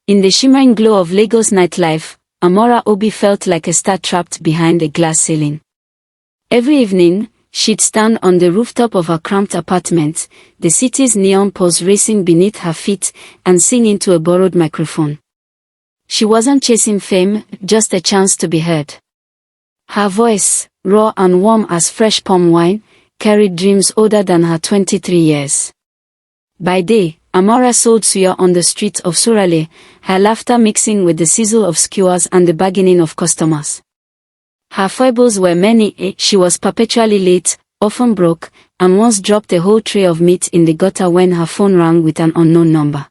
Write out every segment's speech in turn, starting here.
In the shimmering glow of Lagos nightlife, Amara Obi felt like a star trapped behind a glass ceiling. Every evening, she'd stand on the rooftop of her cramped apartment, the city's neon poles racing beneath her feet, and sing into a borrowed microphone. She wasn't chasing fame, just a chance to be heard. Her voice, raw and warm as fresh palm wine, carried dreams older than her 23 years. By day, Amara sold suya on the streets of Surale, her laughter mixing with the sizzle of skewers and the bargaining of customers. Her foibles were many. She was perpetually late, often broke, and once dropped a whole tray of meat in the gutter when her phone rang with an unknown number.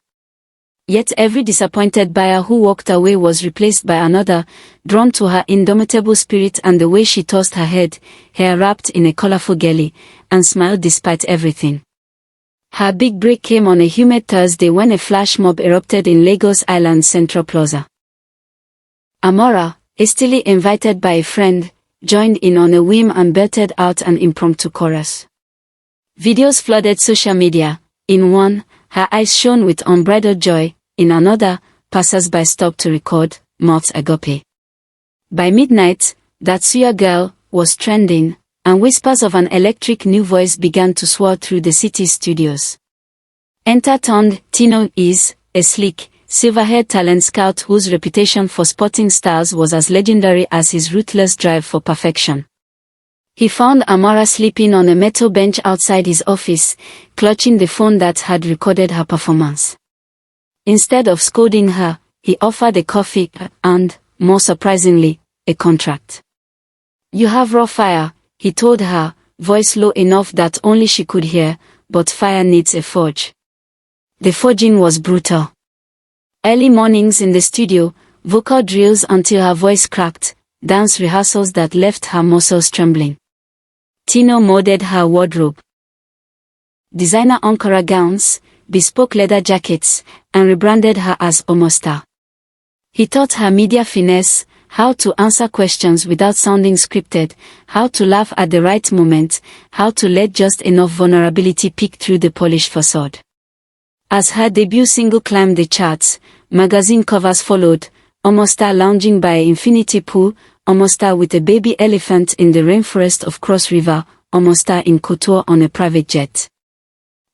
Yet every disappointed buyer who walked away was replaced by another, drawn to her indomitable spirit and the way she tossed her head, hair wrapped in a colorful gelly, and smiled despite everything. Her big break came on a humid Thursday when a flash mob erupted in Lagos Island's Central Plaza. Amara, hastily invited by a friend, joined in on a whim and belted out an impromptu chorus. Videos flooded social media. In one, her eyes shone with unbridled joy. In another, passers-by stopped to record, mouths agape. By midnight, "That Suya Girl" was trending, and whispers of an electric new voice began to swirl through the city's studios. Enter Tino is a sleek, silver-haired talent scout whose reputation for spotting stars was as legendary as his ruthless drive for perfection. He found Amara sleeping on a metal bench outside his office, clutching the phone that had recorded her performance. Instead of scolding her, he offered a coffee and, more surprisingly, a contract. "You have raw fire," he told her, voice low enough that only she could hear, "but fire needs a forge." The forging was brutal. Early mornings in the studio, vocal drills until her voice cracked, dance rehearsals that left her muscles trembling. Tino molded her wardrobe. Designer Ankara gowns, bespoke leather jackets, and rebranded her as AmaStar. He taught her media finesse, how to answer questions without sounding scripted, how to laugh at the right moment, how to let just enough vulnerability peek through the polished facade. As her debut single climbed the charts, magazine covers followed, AmaStar lounging by an infinity pool, AmaStar with a baby elephant in the rainforest of Cross River, AmaStar in couture on a private jet.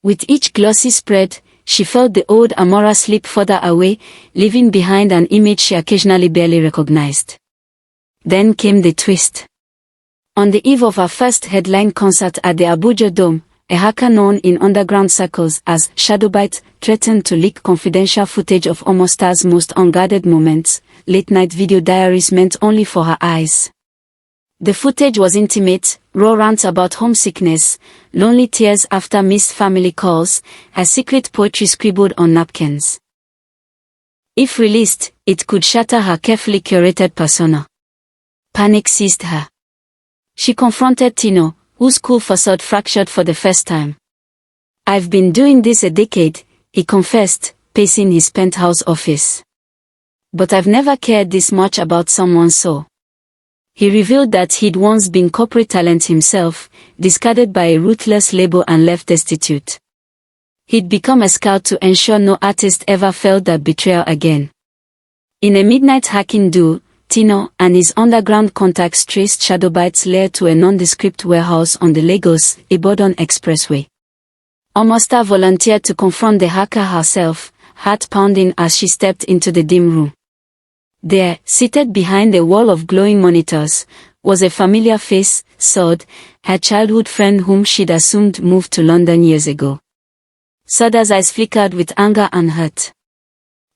With each glossy spread, she felt the old Amara slip further away, leaving behind an image she occasionally barely recognized. Then came the twist. On the eve of her first headline concert at the Abuja Dome, a hacker known in underground circles as Shadowbite threatened to leak confidential footage of AmaStar's most unguarded moments, late-night video diaries meant only for her eyes. The footage was intimate, raw rants about homesickness, lonely tears after missed family calls, her secret poetry scribbled on napkins. If released, it could shatter her carefully curated persona. Panic seized her. She confronted Tino, whose cool facade fractured for the first time. "I've been doing this a decade," he confessed, pacing his penthouse office. "But I've never cared this much about someone so." He revealed that he'd once been corporate talent himself, discarded by a ruthless label and left destitute. He'd become a scout to ensure no artist ever felt that betrayal again. In a midnight hacking duel, Tino and his underground contacts traced Shadowbite's lair to a nondescript warehouse on the Lagos-Ibadan Expressway. AmaStar volunteered to confront the hacker herself, heart pounding as she stepped into the dim room. There, seated behind a wall of glowing monitors, was a familiar face, Sod, her childhood friend whom she'd assumed moved to London years ago. Soda's eyes flickered with anger and hurt.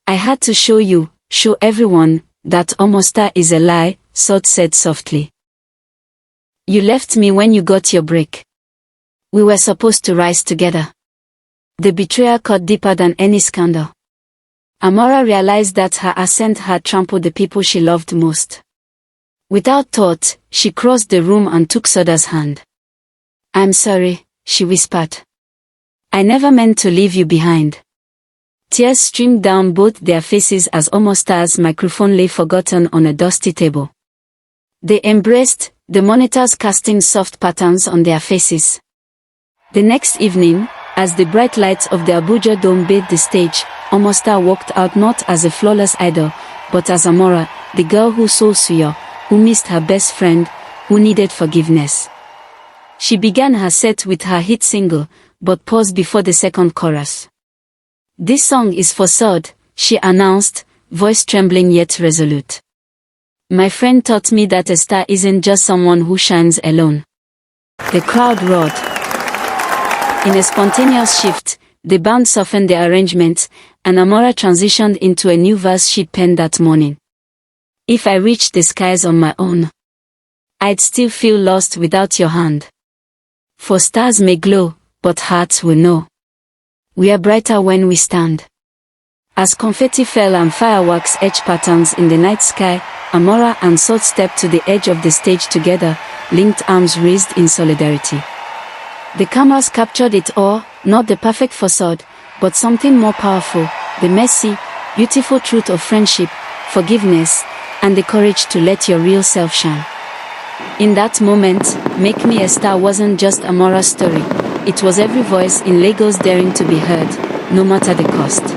"I had to show everyone, that AmaStar is a lie," Sod said softly. "You left me when you got your break. We were supposed to rise together." The betrayal cut deeper than any scandal. Amara realized that her ascent had trampled the people she loved most. Without thought, she crossed the room and took Soda's hand. "I'm sorry," she whispered. "I never meant to leave you behind." Tears streamed down both their faces as AmaStar's microphone lay forgotten on a dusty table. They embraced, the monitors casting soft patterns on their faces. The next evening, as the bright lights of the Abuja Dome bathed the stage, AmaStar walked out not as a flawless idol, but as Amara, the girl who saw suya, who missed her best friend, who needed forgiveness. She began her set with her hit single, but paused before the second chorus. "This song is for Sod," she announced, voice trembling yet resolute. "My friend taught me that a star isn't just someone who shines alone." The crowd roared. In a spontaneous shift, the band softened the arrangement, and Amara transitioned into a new verse she'd penned that morning. "If I reached the skies on my own, I'd still feel lost without your hand. For stars may glow, but hearts will know. We are brighter when we stand." As confetti fell and fireworks etched patterns in the night sky, Amara and Sod stepped to the edge of the stage together, linked arms raised in solidarity. The cameras captured it all, not the perfect facade, but something more powerful, the messy, beautiful truth of friendship, forgiveness, and the courage to let your real self shine. In that moment, Make Me a Star wasn't just Amara's story, it was every voice in Lagos daring to be heard, no matter the cost.